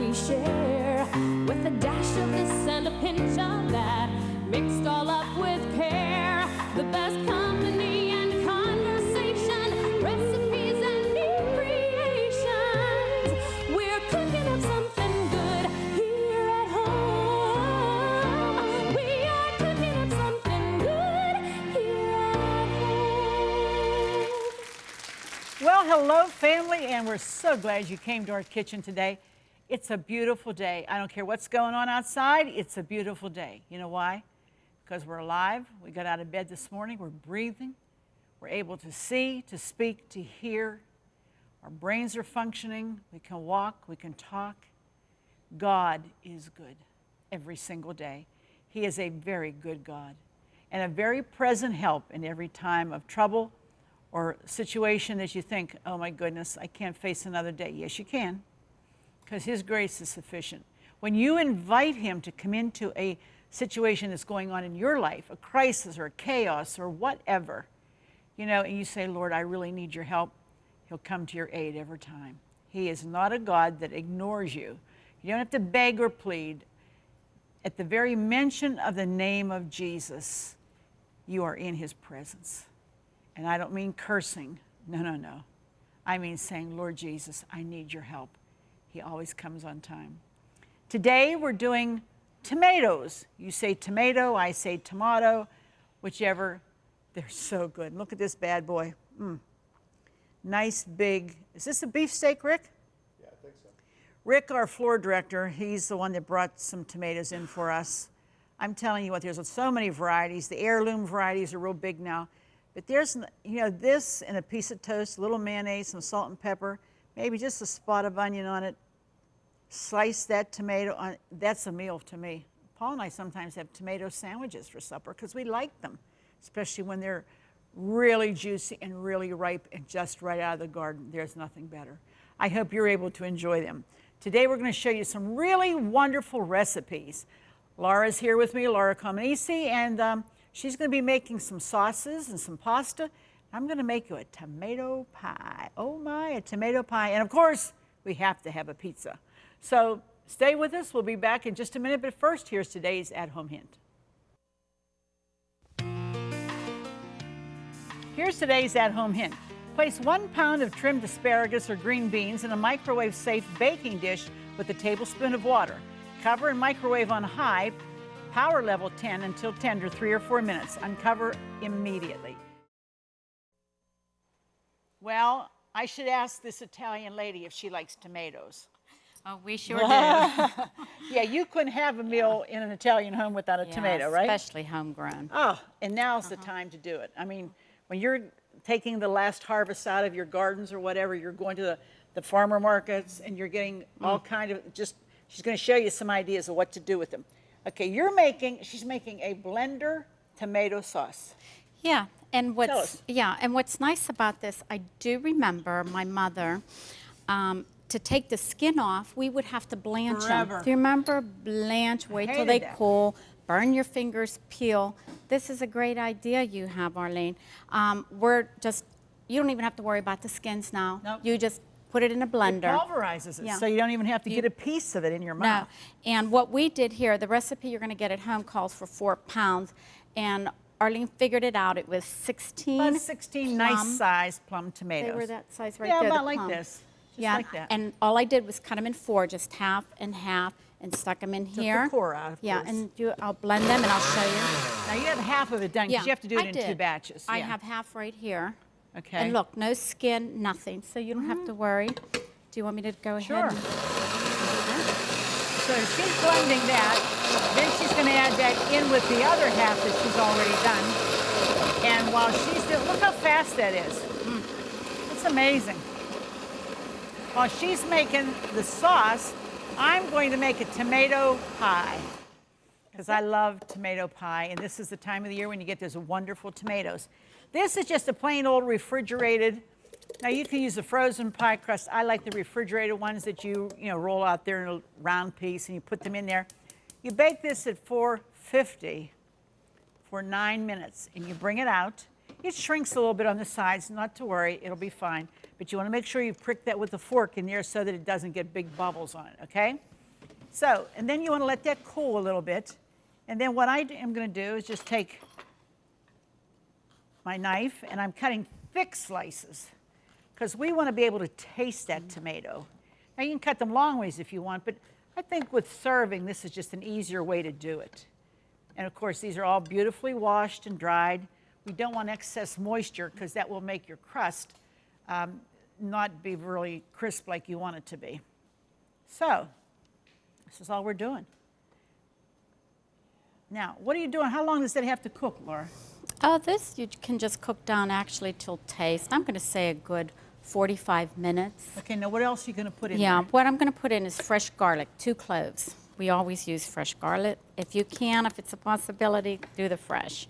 we share, with a dash of this and a pinch of that, mixed all up with care. The best company and conversation, recipes and new creations. We're cooking up something good here at home. We are cooking up something good here at home. Well, hello, family, and we're so glad you came to our kitchen today. It's a beautiful day. I don't care what's going on outside, it's a beautiful day. You know why? Because we're alive. We got out of bed this morning. We're breathing. We're able to see, to speak, to hear. Our brains are functioning. We can walk. We can talk. God is good every single day. He is a very good God and a very present help in every time of trouble or situation that you think, oh my goodness, I can't face another day. Yes, you can, because His grace is sufficient. When you invite Him to come into a situation that's going on in your life, a crisis or a chaos or whatever, you know, and you say, Lord, I really need your help, He'll come to your aid every time. He is not a God that ignores you. You don't have to beg or plead. At the very mention of the name of Jesus, you are in His presence. And I don't mean cursing. No, no, no. I mean saying, Lord Jesus, I need your help. He always comes on time. Today we're doing tomatoes. You say tomato, I say tomato, whichever. They're so good. Look at this bad boy. Nice big, is this a beefsteak, Rick? Yeah, I think so. Rick, our floor director, he's the one that brought some tomatoes in for us. I'm telling you what, there's so many varieties. The heirloom varieties are real big now. But there's, you know, this and a piece of toast, a little mayonnaise, some salt and pepper, maybe just a spot of onion on it. Slice that tomato on, that's a meal to me. Paul and I sometimes have tomato sandwiches for supper because we like them, especially when they're really juicy and really ripe and just right out of the garden. There's nothing better. I hope you're able to enjoy them. Today we're going to show you some really wonderful recipes. Laura's here with me, Laura Comanisi, and she's going to be making some sauces and some pasta. I'm going to make you a tomato pie. Oh my, a tomato pie. And of course, we have to have a pizza. So stay with us. We'll be back in just a minute. But first, here's today's at-home hint. Here's today's at-home hint. Place 1 pound of trimmed asparagus or green beans in a microwave-safe baking dish with a tablespoon of water. Cover and microwave on high, power level 10 until tender, 3 or 4 minutes. Uncover immediately. Well, I should ask this Italian lady if she likes tomatoes. Oh, we sure do. Yeah, you couldn't have a meal in an Italian home without a tomato, right? Especially homegrown. Oh, and now's the time to do it. I mean, when you're taking the last harvest out of your gardens or whatever, you're going to the farmer markets and you're getting all kind of, she's going to show you some ideas of what to do with them. Okay, she's making a blender tomato sauce. Yeah, and Tell us. what's nice about this, I do remember my mother, to take the skin off, we would have to blanch them. Forever. Do you remember? Blanch, wait till hated they that. cool, burn your fingers, peel. This is a great idea you have, Arlene. You don't even have to worry about the skins now. Nope. You just put it in a blender. It pulverizes it, Yeah. so you don't even have to get a piece of it in your mouth. No, and what we did here, the recipe you're going to get at home calls for 4 pounds, and Arlene figured it out. It was 16 About 16 nice-sized plum tomatoes. They were that size right yeah, there. about the like plum. this. Just Yeah, like that. and all I did was cut them in 4, just half and half, and stuck them in Took the here. core out, of Yeah, course. and I'll blend them, and I'll show you. Now you have half of it done because you have to do it in 2 batches. I Yeah. have half right here. Okay. And look, no skin, nothing, so you don't have to worry. Do you want me to go ahead? Sure. And So she's blending that. Then she's going to add that in with the other half that she's already done. And while she's doing, look how fast that is. It's amazing. While she's making the sauce, I'm going to make a tomato pie because I love tomato pie, and this is the time of the year when you get those wonderful tomatoes. This is just a plain old refrigerated. Now you can use the frozen pie crust. I like the refrigerated ones that you roll out there in a round piece and you put them in there. You bake this at 450 for 9 minutes and you bring it out. It shrinks a little bit on the sides, not to worry, it'll be fine. But you want to make sure you prick that with a fork in there so that it doesn't get big bubbles on it, okay? So, and then you want to let that cool a little bit. And then what I am going to do is just take my knife, and I'm cutting thick slices because we want to be able to taste that tomato. Now, you can cut them long ways if you want, but I think with serving, this is just an easier way to do it. And of course, these are all beautifully washed and dried. We don't want excess moisture because that will make your crust not be really crisp like you want it to be. So, this is all we're doing. Now, what are you doing? How long does that have to cook, Laura? This you can just cook down actually till taste. I'm going to say a good 45 minutes. Okay, now what else are you going to put in there? Yeah, what I'm going to put in is fresh garlic, 2 cloves. We always use fresh garlic. If you can, if it's a possibility, do the fresh.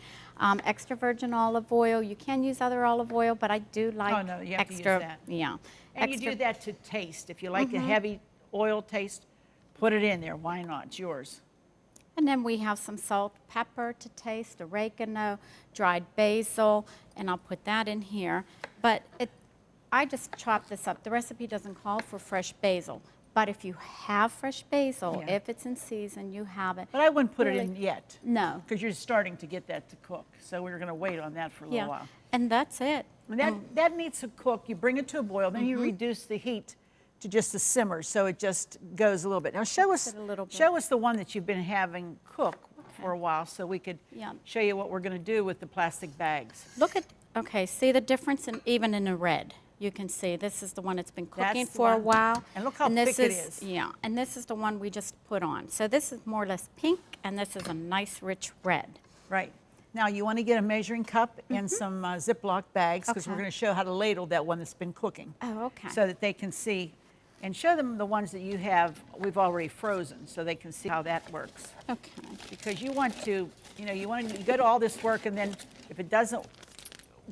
Extra virgin olive oil. You can use other olive oil, but I do like Oh, no, you have extra. to use that. Yeah. And you do that to taste. If you like a heavy oil taste, put it in there. Why not? It's yours. And then we have some salt, pepper to taste, oregano, dried basil, and I'll put that in here. But I just chop this up. The recipe doesn't call for fresh basil. But if you have fresh basil, Yeah. if it's in season, you have it. But I wouldn't put it Really? in yet. No. Because you're starting to get that to cook. So we're going to wait on that for a little while. And that's it. And that needs to cook. You bring it to a boil, then you reduce the heat to just a simmer, so it just goes a little bit. Now show us, it a little bit. show us the one that you've been having cook for a while, so we could Yeah. show you what we're going to do with the plastic bags. Look at, okay, see the difference even in the red. You can see this is the one that's been cooking That's the for a one. while. And look how this thick it is. Yeah, and this is the one we just put on. So this is more or less pink, and this is a nice rich red. Right. Now you want to get a measuring cup and some Ziploc bags, because we're Okay. going to show how to ladle that one that's been cooking. Oh, okay. So that they can see, and show them the ones that you have, we've already frozen, so they can see how that works. Okay. Because you want to, you go to all this work, and then if it doesn't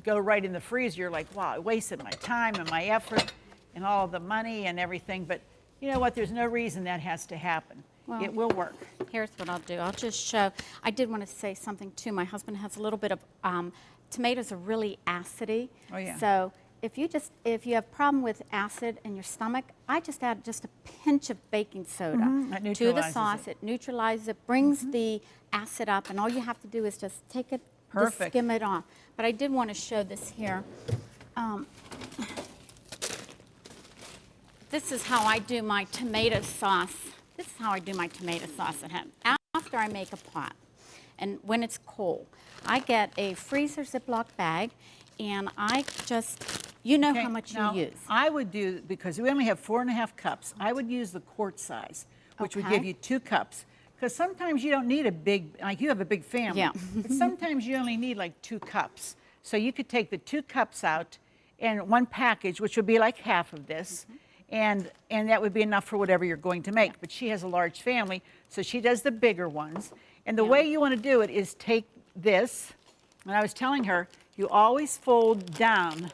go right in the freezer, you're like, wow, I wasted my time and my effort and all the money and everything. But you know what? There's no reason that has to happen. Well, it will work. Here's what I'll do. I'll just show. I did want to say something too. My husband has a little bit of tomatoes are really acidy. Oh, yeah. So if you have problem with acid in your stomach, I just add just a pinch of baking soda That to the neutralizes sauce. it. It neutralizes it, brings the acid up, and all you have to do is just take it, just Perfect. skim it off. But I did want to show this here. This is how I do my tomato sauce. This is how I do my tomato sauce at home. After I make a pot, and when it's cold, I get a freezer Ziploc bag, and I just, you know Okay, how much now, you use. I would do, because we only have 4.5 cups, I would use the quart size, which would Okay. give you 2 cups. Because sometimes you don't need a big, like you have a big family, Yeah. but sometimes you only need like 2 cups. So you could take the 2 cups out and one package, which would be like half of this, and that would be enough for whatever you're going to make. But she has a large family, so she does the bigger ones. And the way you want to do it is take this, and I was telling her, you always fold down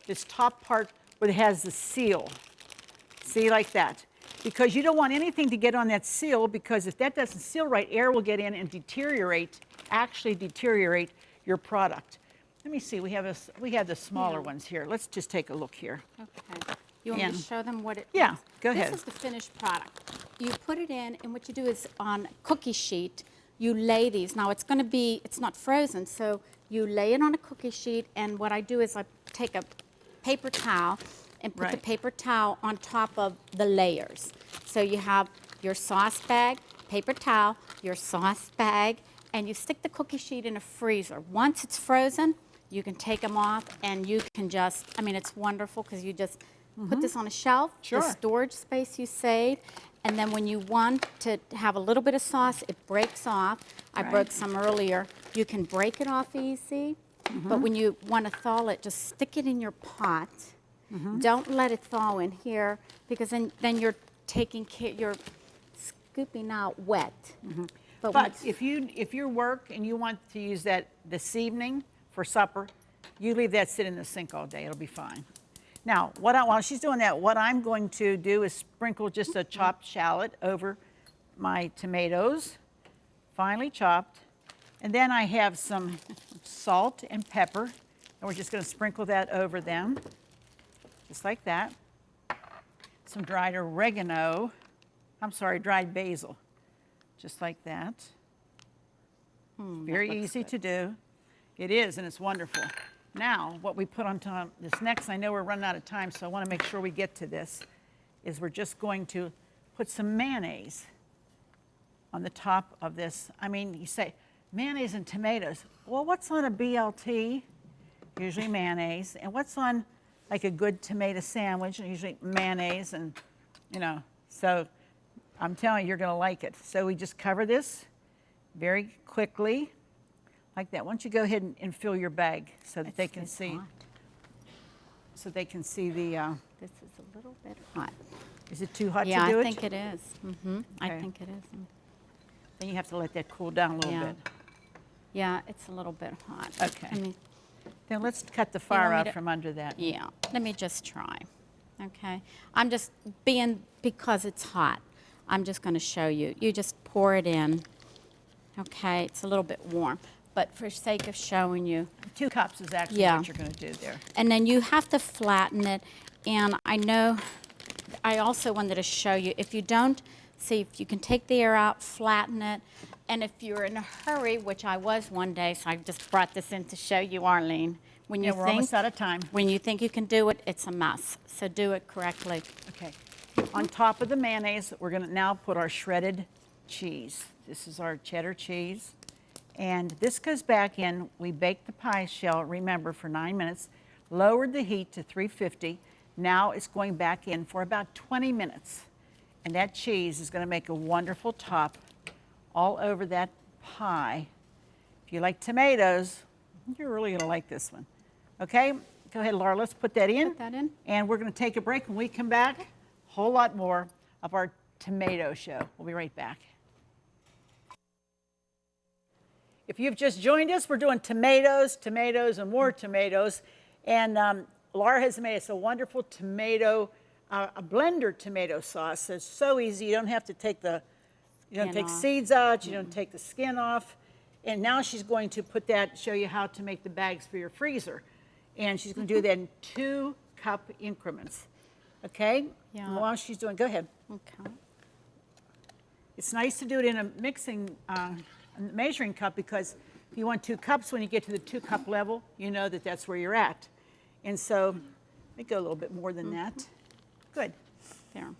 this top part where it has the seal. See, like that. Because you don't want anything to get on that seal, because if that doesn't seal right, air will get in and actually deteriorate your product. Let me see, we have the smaller ones here. Let's just take a look here. Okay. You want me to And- show them what it Yeah, is? go ahead. This is the finished product. You put it in, and what you do is on cookie sheet, you lay these. Now it's going to be, it's not frozen, so you lay it on a cookie sheet, and what I do is I take a paper towel and put the Right. paper towel on top of the layers. So you have your sauce bag, paper towel, your sauce bag, and you stick the cookie sheet in a freezer. Once it's frozen, you can take them off, and you can just, I mean, it's wonderful because you just put this on a shelf, Sure. the storage space you save, and then when you want to have a little bit of sauce, it breaks off. I Right. broke some earlier. You can break it off easy, but when you want to thaw it, just stick it in your pot. Don't let it thaw in here, because then you're taking care, you're scooping out wet. But, when But it's- if you work and you want to use that this evening for supper, you leave that sit in the sink all day. It'll be fine. Now, while she's doing that, what I'm going to do is sprinkle just a chopped shallot over my tomatoes, finely chopped. And then I have some salt and pepper, and we're just going to sprinkle that over them. just like that. Some dried oregano, dried basil, just like that. Very easy to do. It is, and it's wonderful. Now, what we put on top this next, I know we're running out of time, so I want to make sure we get to this, is we're just going to put some mayonnaise on the top of this. I mean, you say, mayonnaise and tomatoes. Well, what's on a BLT? Usually mayonnaise. And what's on like a good tomato sandwich? Usually mayonnaise, and so I'm telling you, you're going to like it. So we just cover this very quickly, like that. Why don't you go ahead and fill your bag so that they can see. Hot. So they can see the. This is a little bit hot. Is it too hot to do it? Yeah, I think it is. I Okay. think it is. Then you have to let that cool down a little bit. Yeah, it's a little bit hot. Okay. I mean, Then let's cut the fire want me out to- from under that. yeah, let me just try. Okay. I'm just because it's hot, I'm just going to show you. You just pour it in. Okay, it's a little bit warm, but for sake of showing you. 2 cups is actually Yeah. what you're going to do there. And then you have to flatten it. And I also wanted to show you, if you don't, see if you can take the air out, flatten it. And if you're in a hurry, which I was one day, so I just brought this in to show you, Arlene. When you We're almost out of time. when you think you can do it, it's a mess. So do it correctly. Okay. On top of the mayonnaise, we're going to now put our shredded cheese. This is our cheddar cheese. And this goes back in. We baked the pie shell, remember, for 9 minutes, lowered the heat to 350. Now it's going back in for about 20 minutes. And that cheese is going to make a wonderful top all over that pie. If you like tomatoes, you're really going to like this one. Okay? Go ahead, Laura. Let's put that in. Put that in. And we're going to take a break. When we come back, a whole lot more of our tomato show. We'll be right back. If you've just joined us, we're doing tomatoes, and more tomatoes. And Laura has made us a wonderful tomato, a blender tomato sauce. It's so easy. You don't have to take take seeds out. You don't take the skin off. And now she's going to show you how to make the bags for your freezer. And she's going to do that in 2-cup increments. Okay? Yeah. And while she's doing, go ahead. Okay. It's nice to do it in a measuring cup, because if you want 2 cups, when you get to the 2-cup level, you know that that's where you're at. And so, let me go a little bit more than that. Good. There.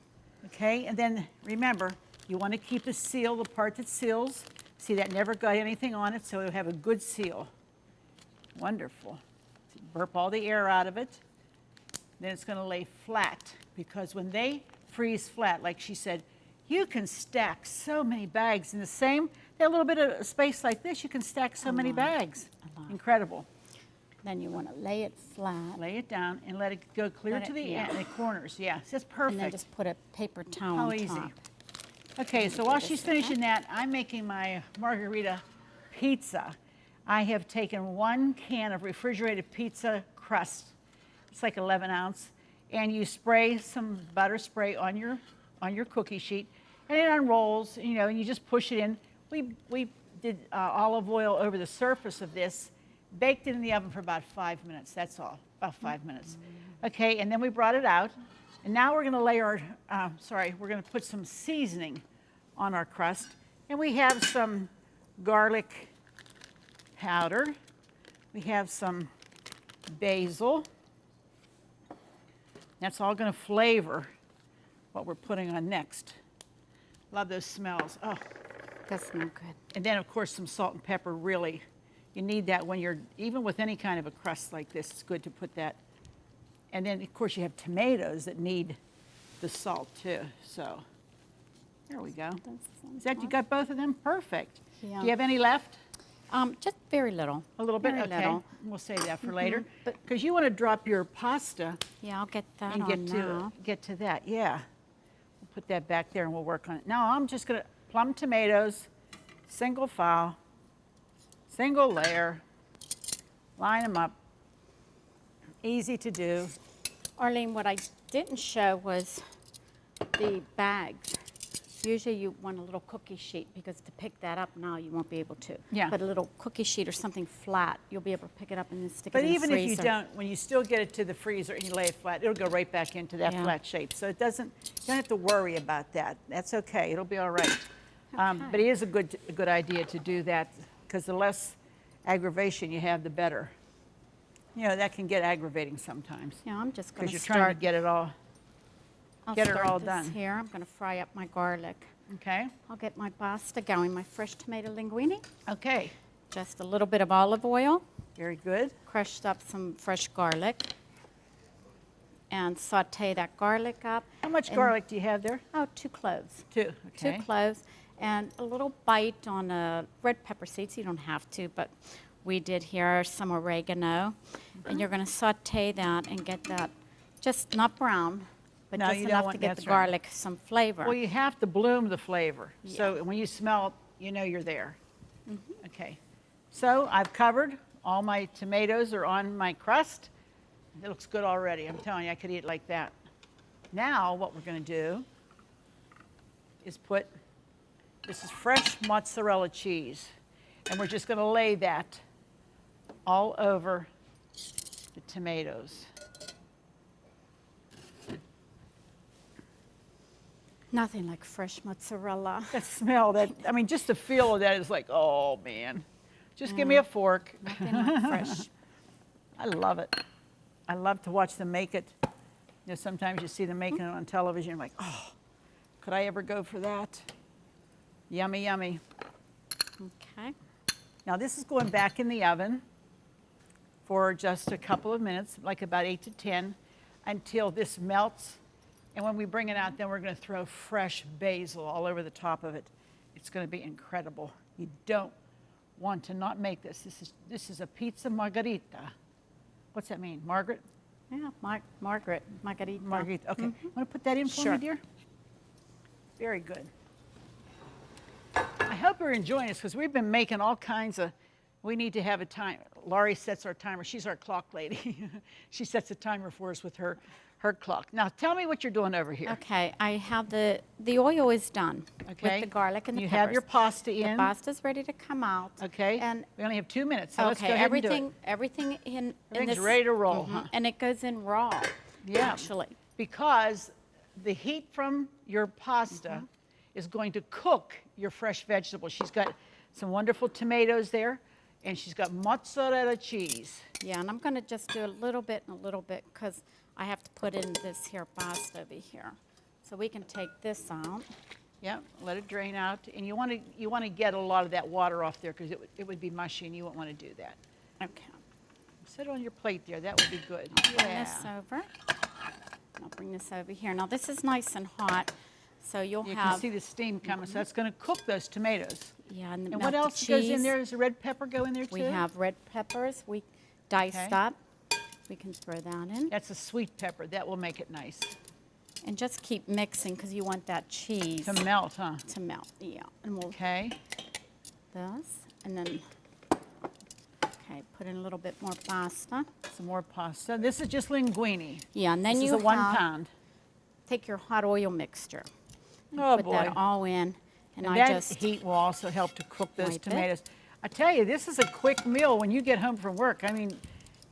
Okay, and then remember, you want to keep the seal, the part that seals. See, that never got anything on it, so it'll have a good seal. Wonderful. Burp all the air out of it. Then it's going to lay flat, because when they freeze flat, like she said, you can stack so many bags in that little bit of space like this, you can stack so many bags. Incredible. Then you want to lay it flat. Lay it down and let it go clear to the end, the corners. Yeah, that's perfect. And then just put a paper towel How on easy. top. Okay, so while she's finishing that, I'm making my Margarita Pizza. I have taken 1 can of refrigerated pizza crust. It's like 11 ounce. And you spray some butter spray on your cookie sheet, and it unrolls, and you just push it in. We did olive oil over the surface of this, baked it in the oven for about 5 minutes. That's all, about 5 minutes. Okay, and then we brought it out. And now we're going to lay we're going to put some seasoning on our crust. And we have some garlic powder. We have some basil. That's all going to flavor what we're putting on next. Love those smells. Oh, That's not good. and then of course some salt and pepper. Really, you need that when you're, even with any kind of a crust like this, it's good to put that. And then of course you have tomatoes that need the salt too. So there we go. Is that, you got both of them? Perfect. Yeah. Do you have any left? Just very little. A little bit? Very Okay. little. We'll save that for later. But- Because you want to drop your pasta Yeah, I'll get that and on now. get to that. Yeah. We'll put that back there and we'll work on it. Now I'm just going to plum tomatoes, single file, single layer, line them up. Easy to do. Arlene, what I didn't show was the bags. usually you want a little cookie sheet because to pick that up now you won't be able to. Yeah. But a little cookie sheet or something flat, you'll be able to pick it up and then stick But it in the freezer. even if you don't, when you still get it to the freezer and you lay it flat, it'll go right back into that Yeah. flat shape. So it doesn't, you don't have to worry about that. That's okay. It'll be all right. Okay. But it is a good idea to do that because the less aggravation you have, the better. You know, that can get aggravating sometimes Yeah, I'm just going because to you're trying to get it all. I'll get it start all this done. here. I'm going to fry up my garlic. Okay. I'll get my pasta going, my fresh tomato linguine. Okay. Just a little bit of olive oil, Very good. crushed up some fresh garlic, and saute that garlic up. How much And- garlic do you have there? Oh, 2 cloves. 2. Okay. 2 cloves, and a little bite on red pepper seeds. You don't have to, but we did here some oregano. And you're going to saute that and get that just not brown, but No, just you don't enough want- to get that's the right. garlic some flavor. Well, you have to bloom the flavor. So when you smell it, you know you're there. Okay. So I've covered. All my tomatoes are on my crust. It looks good already. I'm telling you, I could eat it like that. Now what we're going to do is this is fresh mozzarella cheese. And we're just going to lay that all over the tomatoes. Nothing like fresh mozzarella. That smell, I mean, just the feel of that is like, oh man. Just give me a fork. Nothing like fresh. I love it. I love to watch them make it. You know, sometimes you see them making it on television. You're like, oh, could I ever go for that? Yummy, yummy. Okay. Now this is going back in the oven for just a couple of minutes, like about 8 to 10, until this melts. And when we bring it out, then we're going to throw fresh basil all over the top of it. It's going to be incredible. You don't want to not make this. This is a pizza margarita. What's that mean? Margaret? Yeah, Margarita. Margarita. Okay. Want to put that in for Sure. me, dear? Very good. I hope you're enjoying this because we've been making all kinds of, we need to have a time. Laurie sets our timer. She's our clock lady. She sets a timer for us with her clock. Now tell me what you're doing over here. Okay, I have the oil is done Okay. with the garlic and the You peppers. have your pasta The in. pasta's ready to come out. Okay. And we only have 2 minutes, so let's go okay, ahead and do everything it. everything in Everything's this ready to roll, huh? and it goes in raw. Yeah. Actually. Because the heat from your pasta is going to cook your fresh vegetables. She's got some wonderful tomatoes there, and she's got mozzarella cheese. Yeah, and I'm going to just do a little bit and a little bit because I have to put in this here pasta over here. So we can take this out. Yeah, let it drain out. And you want to get a lot of that water off there because it would be mushy and you wouldn't want to do that. Okay. Set it on your plate there. That would be good. Bring this over. I'll bring this over here. Now this is nice and hot, so you'll You have can see the steam coming, so that's going to cook those tomatoes. yeah, and, And melt what the else goes in cheese. there? Does the red pepper go in there too? We have red peppers. We diced Okay. up. We can throw that in That's a sweet pepper. That will make it nice. and just keep mixing because you want that cheese To melt, huh? to melt. Yeah, and we'll Okay. this and then okay, put in a little bit more pasta. Some more pasta. This is just linguine. Yeah, and then This you is a 1 have, pound. take your hot oil mixture. And Oh put boy. that all in, and And I that just heat will also help to cook those wipe it. tomatoes. I tell you, this is a quick meal when you get home from work. I mean,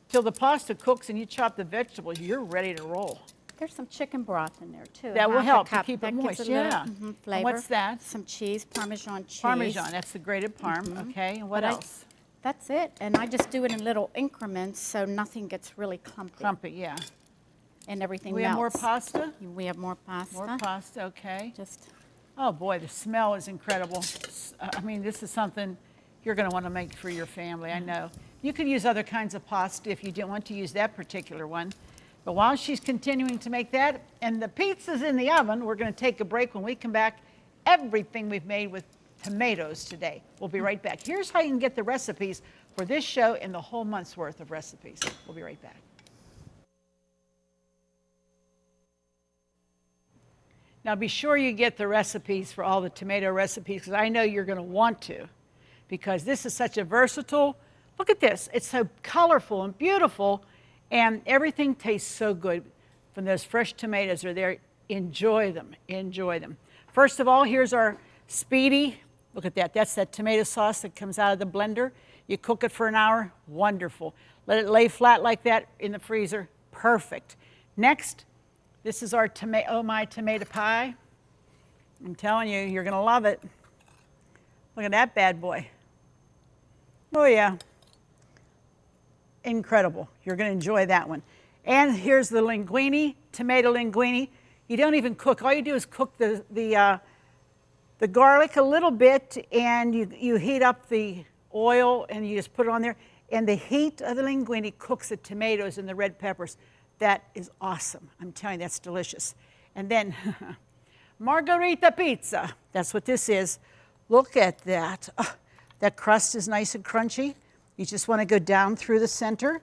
till the pasta cooks and you chop the vegetables, you're ready to roll. there's some chicken broth in there too. That will half a help to cup. keep it That gives moist, a little, yeah. And flavor. what's that? Some cheese, Parmesan cheese. Parmesan, that's the grated parm, okay? And what But I- else? That's it, and I just do it in little increments so nothing gets really clumpy. Clumpy, yeah. And everything We have more melts. pasta? We have more pasta. More pasta, okay. Just Oh boy, the smell is incredible. I mean, this is something you're going to want to make for your family, I know. You could use other kinds of pasta if you didn't want to use that particular one. But while she's continuing to make that, and the pizza's in the oven, we're going to take a break. When we come back, everything we've made with tomatoes today. We'll be right back. Here's how you can get the recipes for this show and the whole month's worth of recipes. We'll be right back. Now be sure you get the recipes for all the tomato recipes because I know you're going to want to because this is such a versatile, look at this, it's so colorful and beautiful and everything tastes so good when those fresh tomatoes are there. Enjoy them, enjoy them. First of all, here's our speedy. Look at that. That's that tomato sauce that comes out of the blender. You cook it for an hour. Wonderful. Let it lay flat like that in the freezer. Perfect. Next, this is our Oh My tomato pie. I'm telling you, you're going to love it. Look at that bad boy. Oh, yeah. Incredible. You're going to enjoy that one. And here's the linguine, tomato linguine. You don't even cook. All you do is cook the garlic a little bit, and you heat up the oil, and you just put it on there. And the heat of the linguine cooks the tomatoes and the red peppers. That is awesome. I'm telling you, that's delicious. And then Margarita Pizza. That's what this is. Look at that. Oh, that crust is nice and crunchy. You just want to go down through the center,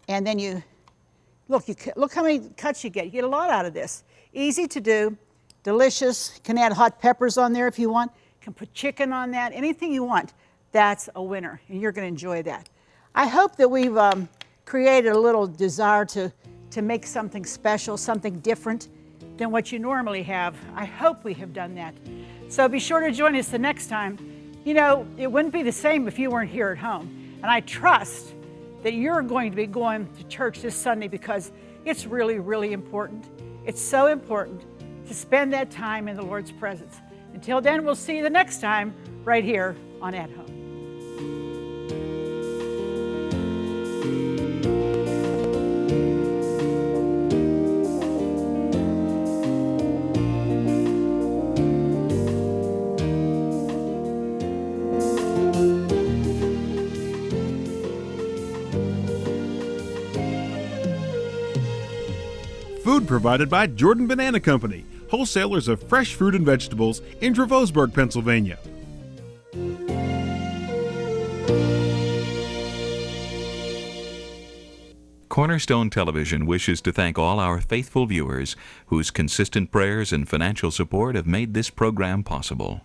and then you look how many cuts you get. You get a lot out of this. Easy to do, delicious. You can add hot peppers on there if you want. You can put chicken on that, anything you want. That's a winner, and you're going to enjoy that. I hope that we've created a little desire to make something special, something different than what you normally have. I hope we have done that. So be sure to join us the next time. You know, it wouldn't be the same if you weren't here at home. And I trust that you're going to be going to church this Sunday because it's really, really important. It's so important to spend that time in the Lord's presence. Until then, we'll see you the next time right here on At Home. Food provided by Jordan Banana Company, wholesalers of fresh fruit and vegetables in Dravosburg, Pennsylvania. Cornerstone Television wishes to thank all our faithful viewers whose consistent prayers and financial support have made this program possible.